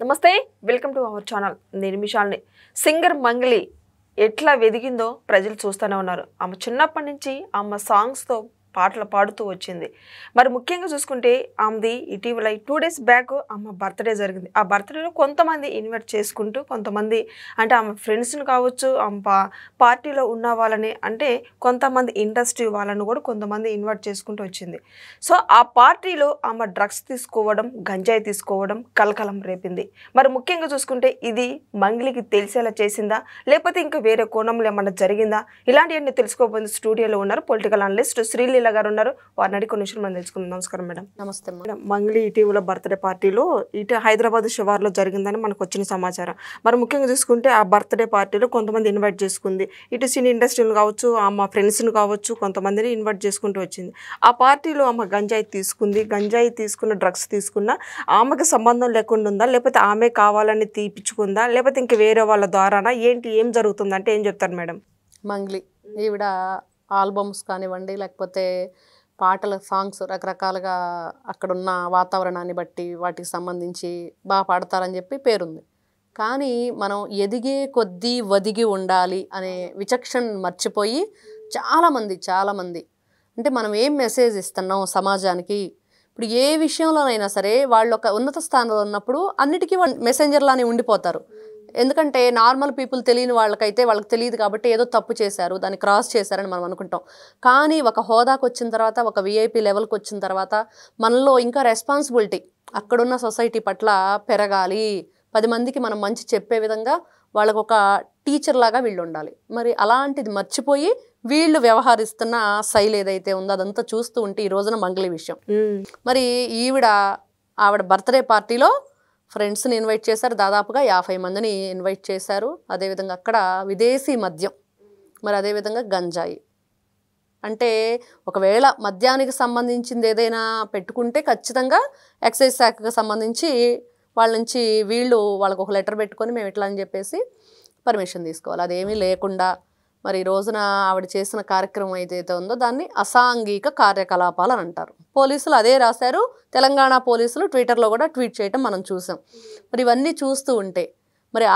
నమస్తే welcome to our channel నేను మిషాల్ని singer Mangli ఎట్లా వెదిగిందో ప్రజలు చూస్తూనే ఉన్నారు ఆమె చిన్నప్పటి నుంచి ఆమె సాంగ్స్ తో పాటలు పాడుతూ వచ్చింది మరి ముఖ్యంగా చూసుకుంటే ఆమెది ఇటీవల 2 డేస్ బ్యాక్ ఆమె బర్త్డే జరిగింది ఆ బర్త్డేలో కొంతమంది ఇన్వైట్ చేసుకుంటూ కొంతమంది అంటే ఆమె ఫ్రెండ్స్ని కావచ్చు ఆమె పార్టీలో ఉన్న వాళ్ళని అంటే కొంతమంది ఇండస్ట్రీ వాళ్ళని కూడా కొంతమంది ఇన్వైట్ చేసుకుంటూ వచ్చింది సో ఆ పార్టీలో ఆమె డ్రగ్స్ తీసుకోవడం గంజాయి తీసుకోవడం కలకలం రేపింది మరి ముఖ్యంగా చూసుకుంటే ఇది మంగ్లీకి తెలిసేలా చేసిందా లేకపోతే ఇంకా వేరే కోణంలో ఏమన్నా జరిగిందా ఇలాంటివన్నీ తెలుసుకోబోతుంది స్టూడియోలో ఉన్నారు పొలిటికల్ అనలిస్ట్ శ్రీలీల గారు ఉన్నారు వారిని అడిగి కొన్ని విషయాలు మనం తెలుసుకుందాం నమస్కారం మేడం నమస్తే మేడం మంగ్లీ ఇటీవల బర్త్డే పార్టీలో ఇటు హైదరాబాద్ శివార్లో జరిగిందని మనకు వచ్చిన సమాచారం మరి ముఖ్యంగా చూసుకుంటే ఆ బర్త్డే పార్టీలో కొంతమంది ఇన్వైట్ చేసుకుంది ఇటు సినీ ఇండస్ట్రీలు కావచ్చు ఆమె ఫ్రెండ్స్ని కావచ్చు కొంతమందిని ఇన్వైట్ చేసుకుంటూ వచ్చింది ఆ పార్టీలో ఆమె గంజాయి తీసుకుంది గంజాయి తీసుకున్న డ్రగ్స్ తీసుకున్న ఆమెకు సంబంధం లేకుండా ఉందా లేకపోతే ఆమె కావాలని తీపిచ్చుకుందా లేకపోతే ఇంక వేరే వాళ్ళ ద్వారానా ఏంటి ఏం జరుగుతుందంటే ఏం చెప్తారు మేడం మంగ్లీ ఈవిడ ఆల్బమ్స్ కానివ్వండి లేకపోతే పాటల సాంగ్స్ రకరకాలుగా అక్కడున్న వాతావరణాన్ని బట్టి వాటికి సంబంధించి బాగా పాడతారని చెప్పి పేరుంది కానీ మనం ఎదిగే కొద్దీ వదిగి ఉండాలి అనే విచక్షణ మర్చిపోయి చాలామంది అంటే మనం ఏం మెసేజ్ ఇస్తున్నాం సమాజానికి ఇప్పుడు ఏ విషయంలోనైనా సరే వాళ్ళు ఒక ఉన్నత స్థానంలో ఉన్నప్పుడు అన్నిటికీ మెసెంజర్లానే ఉండిపోతారు ఎందుకంటే నార్మల్ పీపుల్ తెలియని వాళ్ళకైతే వాళ్ళకి తెలియదు కాబట్టి ఏదో తప్పు చేశారు దాన్ని క్రాస్ చేశారని మనం అనుకుంటాం కానీ ఒక హోదాకు వచ్చిన తర్వాత ఒక విఐపి లెవెల్కి వచ్చిన తర్వాత మనలో ఇంకా రెస్పాన్సిబిలిటీ అక్కడున్న సొసైటీ పట్ల పెరగాలి 10 మందికి మనం మంచి చెప్పే విధంగా వాళ్ళకు ఒక టీచర్ లాగా వీళ్ళు ఉండాలి మరి అలాంటిది మర్చిపోయి వీళ్ళు వ్యవహరిస్తున్న శైలి ఏదైతే ఉందో అదంతా చూస్తూ ఉంటే ఈ రోజున మంగ్లీ విషయం మరి ఆవిడ బర్త్డే పార్టీలో ఫ్రెండ్స్ని ఇన్వైట్ చేశారు దాదాపుగా 50 మందిని ఇన్వైట్ చేశారు అదేవిధంగా అక్కడ విదేశీ మద్యం మరి అదేవిధంగా గంజాయి అంటే ఒకవేళ మద్యానికి సంబంధించింది ఏదైనా పెట్టుకుంటే ఖచ్చితంగా ఎక్సైజ్ శాఖకు సంబంధించి వాళ్ళ నుంచి వాళ్ళకు ఒక లెటర్ పెట్టుకొని మేము ఇట్లా అని చెప్పేసి పర్మిషన్ తీసుకోవాలి అదేమీ లేకుండా మరి ఈ రోజున ఆవిడ చేసిన కార్యక్రమం ఏదైతే ఉందో దాన్ని అసాంఘిక కార్యకలాపాలు అని అంటారు పోలీసులు అదే రాశారు తెలంగాణ పోలీసులు ట్విట్టర్లో కూడా ట్వీట్ చేయటం మనం చూసాం మరి ఇవన్నీ చూస్తూ ఉంటే మరి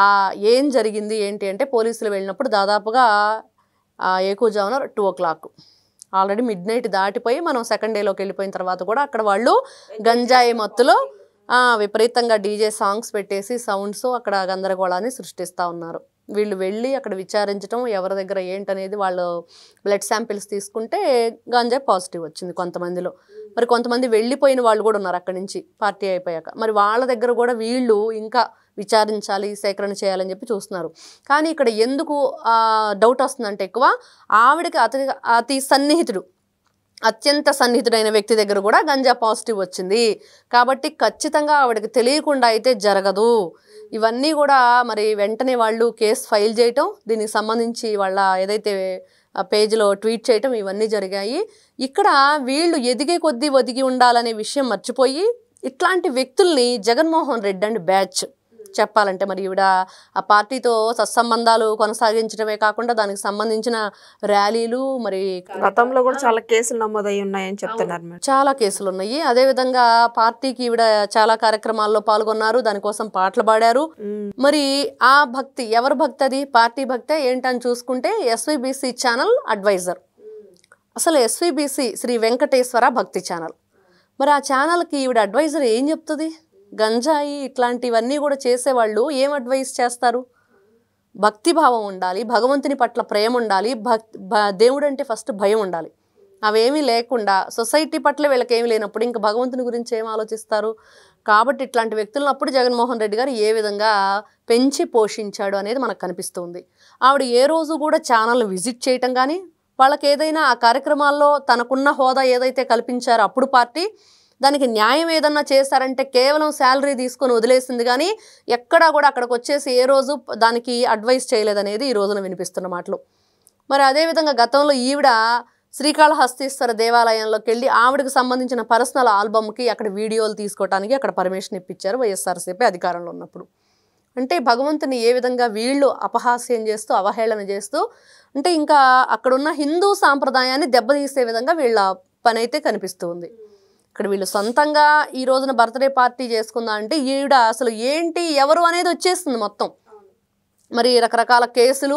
ఏం జరిగింది ఏంటి అంటే పోలీసులు వెళ్ళినప్పుడు దాదాపుగా ఏకూజామున 2 o'clock ఆల్రెడీ మిడ్నైట్ దాటిపోయి మనం సెకండ్ డేలోకి వెళ్ళిపోయిన తర్వాత కూడా అక్కడ వాళ్ళు గంజాయి మత్తులో విపరీతంగా డీజే సాంగ్స్ పెట్టేసి సౌండ్స్ అక్కడ గందరగోళాన్ని సృష్టిస్తూ ఉన్నారు వీళ్ళు వెళ్ళి అక్కడ విచారించడం ఎవరి దగ్గర ఏంటనేది వాళ్ళు బ్లడ్ శాంపిల్స్ తీసుకుంటే గంజాయి పాజిటివ్ వచ్చింది కొంతమందిలో మరి కొంతమంది వెళ్ళిపోయిన వాళ్ళు కూడా ఉన్నారు అక్కడి నుంచి పార్టీ అయిపోయాక మరి వాళ్ళ దగ్గర కూడా వీళ్ళు ఇంకా విచారించాలి సేకరణ చేయాలని చెప్పి చూస్తున్నారు కానీ ఇక్కడ ఎందుకు డౌట్ వస్తుందంటే ఎక్కువ ఆవిడకి అతి అత్యంత సన్నిహితుడైన వ్యక్తి దగ్గర కూడా గంజా పాజిటివ్ వచ్చింది కాబట్టి ఖచ్చితంగా ఆవిడకి తెలియకుండా అయితే జరగదు ఇవన్నీ కూడా మరి వెంటనే వాళ్ళు కేసు ఫైల్ చేయటం దీనికి సంబంధించి వాళ్ళ ఏదైతే పేజ్లో ట్వీట్ చేయటం ఇవన్నీ జరిగాయి ఇక్కడ వీళ్ళు ఎదిగే కొద్దీ ఒదిగి ఉండాలనే విషయం మర్చిపోయి ఇట్లాంటి వ్యక్తుల్ని జగన్మోహన్ రెడ్డి అండ్ బ్యాచ్ చెప్పాలంటే మరి ఈవిడ ఆ పార్టీతో సత్సంబంధాలు కొనసాగించడమే కాకుండా దానికి సంబంధించిన ర్యాలీలు మరి గతంలో కూడా చాలా కేసులు నమోదయ్యి ఉన్నాయని చెప్తున్నారు చాలా కేసులు ఉన్నాయి అదేవిధంగా పార్టీకి ఈవిడ చాలా కార్యక్రమాల్లో పాల్గొన్నారు దానికోసం పాటలు పాడారు మరి ఆ భక్తి ఎవరి భక్తి అది పార్టీ భక్తే ఏంటని చూసుకుంటే ఎస్వీబీసీ ఛానల్ అడ్వైజర్ అసలు ఎస్వీబీసీ శ్రీ వెంకటేశ్వర భక్తి ఛానల్ మరి ఆ ఛానల్కి ఈవిడ అడ్వైజర్ ఏం చెప్తుంది గంజాయి ఇట్లాంటివన్నీ కూడా చేసేవాళ్ళు ఏం అడ్వైస్ చేస్తారు భక్తిభావం ఉండాలి భగవంతుని పట్ల ప్రేమ ఉండాలి దేవుడు అంటే ఫస్ట్ భయం ఉండాలి అవేమీ లేకుండా సొసైటీ పట్ల వీళ్ళకి ఏమీ లేనప్పుడు ఇంకా భగవంతుని గురించి ఏం ఆలోచిస్తారు కాబట్టి ఇట్లాంటి వ్యక్తులను అప్పుడు జగన్మోహన్ రెడ్డి గారు ఏ విధంగా పెంచి పోషించాడు అనేది మనకు కనిపిస్తుంది ఆవిడ ఏ రోజు కూడా ఛానల్ విజిట్ చేయటం కానీ వాళ్ళకి ఏదైనా ఆ కార్యక్రమాల్లో తనకున్న హోదా ఏదైతే కల్పించారో అప్పుడు పార్టీ దానికి న్యాయం ఏదన్నా చేశారంటే కేవలం శాలరీ తీసుకొని వదిలేసింది కానీ ఎక్కడా కూడా అక్కడికి వచ్చేసి ఏ రోజు దానికి అడ్వైస్ చేయలేదనేది ఈ రోజున వినిపిస్తున్న మాటలు మరి అదేవిధంగా గతంలో ఈవిడ శ్రీకాళహస్తీశ్వర దేవాలయంలోకి వెళ్ళి ఆవిడకి సంబంధించిన పర్సనల్ ఆల్బమ్కి అక్కడ వీడియోలు తీసుకోవడానికి అక్కడ పర్మిషన్ ఇప్పించారు వైఎస్ఆర్సీపీ అధికారంలో ఉన్నప్పుడు అంటే భగవంతుని ఏ విధంగా వీళ్ళు అపహాస్యం చేస్తూ అవహేళన చేస్తూ అంటే ఇంకా అక్కడున్న హిందూ సాంప్రదాయాన్ని దెబ్బతీసే విధంగా వీళ్ళ పని అయితే కనిపిస్తుంది ఇక్కడ వీళ్ళు సొంతంగా ఈ రోజున బర్త్డే పార్టీ చేసుకుందా అంటే ఈవిడ అసలు ఏంటి ఎవరు అనేది వచ్చేస్తుంది మొత్తం. మరి రకరకాల కేసులు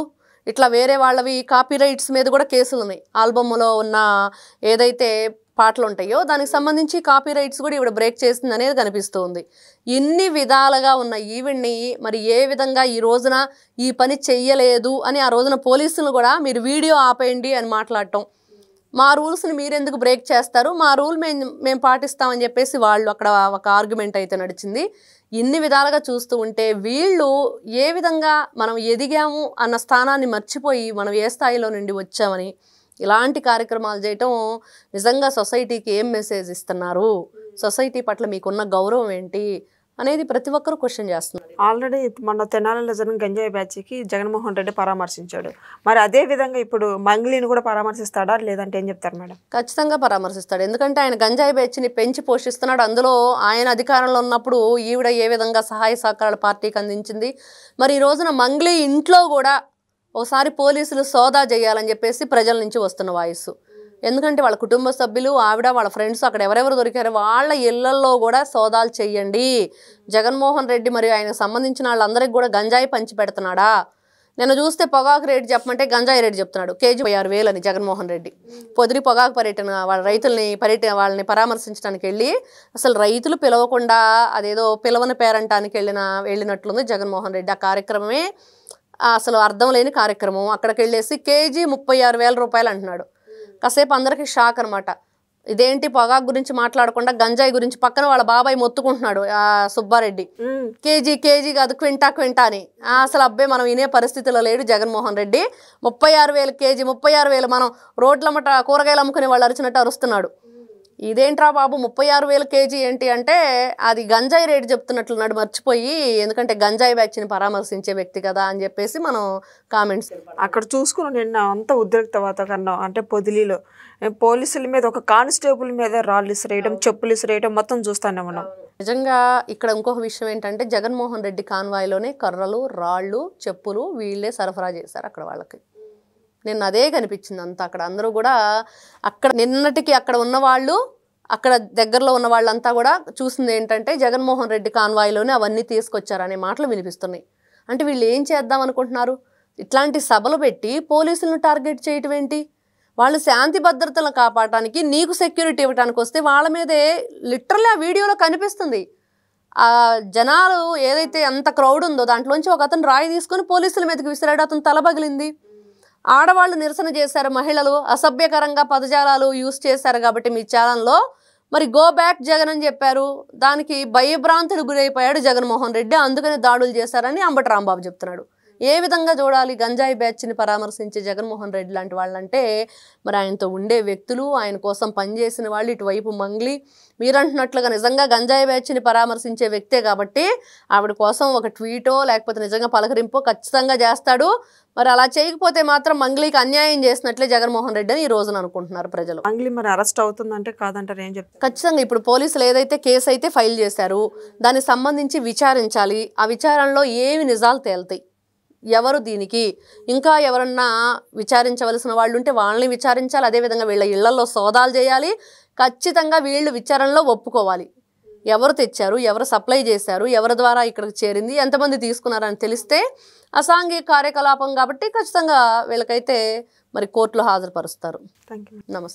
ఇట్లా వేరే వాళ్ళవి కాపీరైట్స్ మీద కూడా కేసులు ఉన్నాయి. ఆల్బమ్లో ఉన్న ఏదైతే పాటలు ఉంటాయో దానికి సంబంధించి కాపీరైట్స్ కూడా ఈవిడ బ్రేక్ చేస్తుంది అనేది కనిపిస్తుంది. ఇన్ని విధాలుగా ఉన్న ఈవిడ్ని మరి ఏ విధంగా ఈ రోజున ఈ పని చెయ్యలేదు అని ఆ రోజున పోలీసులు కూడా మీరు వీడియో ఆపేయండి అని మాట్లాడటం, మా రూల్స్ని మీరెందుకు బ్రేక్ చేస్తారు, మా రూల్ మేము పాటిస్తామని చెప్పేసి వాళ్ళు అక్కడ ఒక ఆర్గ్యుమెంట్ అయితే నడిచింది. ఇన్ని విధాలుగా చూస్తూ ఉంటే వీళ్ళు ఏ విధంగా మనం ఎదిగాము అన్న స్థానాన్ని మర్చిపోయి మనం ఏ స్థాయిలో నుండి వచ్చామని ఇలాంటి కార్యక్రమాలు చేయటం నిజంగా సొసైటీకి ఏం మెసేజ్ ఇస్తున్నారు, సొసైటీ పట్ల మీకున్న గౌరవం ఏంటి అనేది ప్రతి ఒక్కరూ క్వశ్చన్ చేస్తున్నారు. ఆల్రెడీ మన తెనాలిలో జరిగిన గంజాయి బ్యాచ్కి జగన్మోహన్ రెడ్డి పరామర్శించాడు. మరి అదే విధంగా ఇప్పుడు మంగ్లీని కూడా పరామర్శిస్తాడా లేదంటే ఏం చెప్తారు మేడం? ఖచ్చితంగా పరామర్శిస్తాడు. ఎందుకంటే ఆయన గంజాయి బ్యాచ్ని పెంచి పోషిస్తున్నాడు. అందులో ఆయన అధికారంలో ఉన్నప్పుడు ఈవిడ ఏ విధంగా సహాయ సహకారాల పార్టీకి అందించింది. మరి ఈ రోజున మంగ్లీ ఇంట్లో కూడా ఒకసారి పోలీసులు సోదా చేయాలని చెప్పేసి ప్రజల నుంచి వస్తున్న వాయిస్. ఎందుకంటే వాళ్ళ కుటుంబ సభ్యులు, ఆవిడ, వాళ్ళ ఫ్రెండ్స్ అక్కడ ఎవరెవరు దొరికారో వాళ్ళ ఇళ్లల్లో కూడా సోదాలు చెయ్యండి. జగన్మోహన్ రెడ్డి మరియు ఆయనకు సంబంధించిన వాళ్ళందరికీ కూడా గంజాయి పంచి పెడుతున్నాడా? నేను చూస్తే పొగాకు రేటు చెప్పమంటే గంజాయి రేటు చెప్తున్నాడు. కేజీ 6,000 అని జగన్మోహన్ రెడ్డి. పొదిరి పొగాకు పర్యటన వాళ్ళ వాళ్ళని పరామర్శించడానికి వెళ్ళి అసలు రైతులు పిలవకుండా అదేదో పిలవని పేరంటానికి వెళ్ళినట్లుంది జగన్మోహన్ రెడ్డి. ఆ కార్యక్రమమే అసలు అర్థం లేని కార్యక్రమం. అక్కడికి వెళ్ళేసి కేజీ 36,000 రూపాయలు అంటున్నాడు. కాసేపు అందరికీ షాక్ అనమాట. ఇదేంటి పొగాకు గురించి మాట్లాడకుండా గంజాయి గురించి పక్కన వాళ్ళ బాబాయ్ మొత్తుకుంటున్నాడు సుబ్బారెడ్డి. కేజీ కాదు క్వింటా అని. అసలు అబ్బాయి మనం వినే పరిస్థితిలో లేడు జగన్మోహన్ రెడ్డి. 36,000 కేజీ, 36,000 మనం రోడ్లమ్మట కూరగాయలు అమ్ముకునే వాళ్ళు అరిచినట్టు అరుస్తున్నాడు. ఇదేంట్రా బాబు 36,000 కేజీ ఏంటి అంటే అది గంజాయి రేటు చెప్తున్నట్లున్నాడు మర్చిపోయి. ఎందుకంటే గంజాయి బ్యాచ్ని పరామర్శించే వ్యక్తి కదా అని చెప్పేసి మనం కామెంట్స్ అక్కడ చూసుకుని నిన్న అంత ఉద్రిక్త వాతావరణం. అంటే పొదిలిలో పోలీసుల మీద ఒక కానిస్టేబుల్ మీద రాళ్ళు ఇసిరేయడం, చెప్పులు ఇసిరేయడం మొత్తం చూస్తానే ఉన్నాం. నిజంగా ఇక్కడ ఇంకొక విషయం ఏంటంటే జగన్మోహన్ రెడ్డి కాన్వాయ్లోనే కర్రలు, రాళ్ళు, చెప్పులు వీళ్ళే సరఫరా చేశారు అక్కడ వాళ్ళకి. నిన్న అదే కనిపించింది అంతా. అక్కడ అందరూ కూడా అక్కడ నిన్నటికి అక్కడ ఉన్నవాళ్ళు, అక్కడ దగ్గరలో ఉన్న వాళ్ళంతా కూడా చూసింది ఏంటంటే జగన్మోహన్ రెడ్డి కాన్వాయ్లోనే అవన్నీ తీసుకొచ్చారనే మాటలు వినిపిస్తున్నాయి. అంటే వీళ్ళు ఏం చేద్దాం అనుకుంటున్నారు? ఇట్లాంటి సభలు పెట్టి పోలీసులను టార్గెట్ చేయటం ఏంటి? వాళ్ళు శాంతి భద్రతలను కాపాడటానికి నీకు సెక్యూరిటీ ఇవ్వడానికి వస్తే వాళ్ళ మీదే లిటరల్లీ ఆ వీడియోలో కనిపిస్తుంది. ఆ జనాలు ఏదైతే అంత క్రౌడ్ ఉందో దాంట్లోంచి ఒక అతను రాయి తీసుకొని పోలీసుల మీదకి విసిరాడు. అతను తల పగిలింది. ఆడవాళ్ళు నిరసన చేశారు, మహిళలు అసభ్యకరంగా పదజాలాలు యూజ్ చేశారు కాబట్టి మీ ఛానల్లో మరి గో బ్యాక్ జగన్ అని చెప్పారు. దానికి భయభ్రాంతుడు గురైపోయాడు జగన్మోహన్ రెడ్డి, అందుకని దాడులు చేశారని అంబటి రాంబాబు చెప్తున్నాడు. ఏ విధంగా చూడాలి గంజాయి బ్యాచ్ని పరామర్శించే జగన్మోహన్ రెడ్డి లాంటి వాళ్ళంటే? మరి ఆయనతో ఉండే వ్యక్తులు, ఆయన కోసం పనిచేసిన వాళ్ళు, ఇటువైపు మంగ్లీ మీరంటున్నట్లుగా నిజంగా గంజాయి బ్యాచ్ని పరామర్శించే వ్యక్తే కాబట్టి ఆవిడ కోసం ఒక ట్వీటో లేకపోతే నిజంగా పలకరింపో ఖచ్చితంగా చేస్తాడు. మరి అలా చేయకపోతే మాత్రం మంగ్లీకి అన్యాయం చేసినట్లే జగన్మోహన్ రెడ్డి అని ఈ రోజున అనుకుంటున్నారు ప్రజలు. మంగ్లీ మరి అరెస్ట్ అవుతుందంటే కాదంటారు ఏం చెప్తారు? ఖచ్చితంగా ఇప్పుడు పోలీసులు ఏదైతే కేసు అయితే ఫైల్ చేశారు దానికి సంబంధించి విచారించాలి. ఆ విచారణలో ఏమి నిజాలు తేలుతాయి, ఎవరు దీనికి ఇంకా ఎవరన్నా విచారించవలసిన వాళ్ళు ఉంటే వాళ్ళని విచారించాలి. అదేవిధంగా వీళ్ళ ఇళ్లలో సోదాలు చేయాలి. ఖచ్చితంగా వీళ్ళు విచారణలో ఒప్పుకోవాలి. ఎవరు తెచ్చారు, ఎవరు సప్లై చేశారు, ఎవరి ద్వారా ఇక్కడికి చేరింది, ఎంతమంది తీసుకున్నారని తెలిస్తే అసాంఘిక కార్యకలాపం కాబట్టి ఖచ్చితంగా వీళ్ళకైతే మరి కోర్టులో హాజరుపరుస్తారు. Thank you. నమస్తే.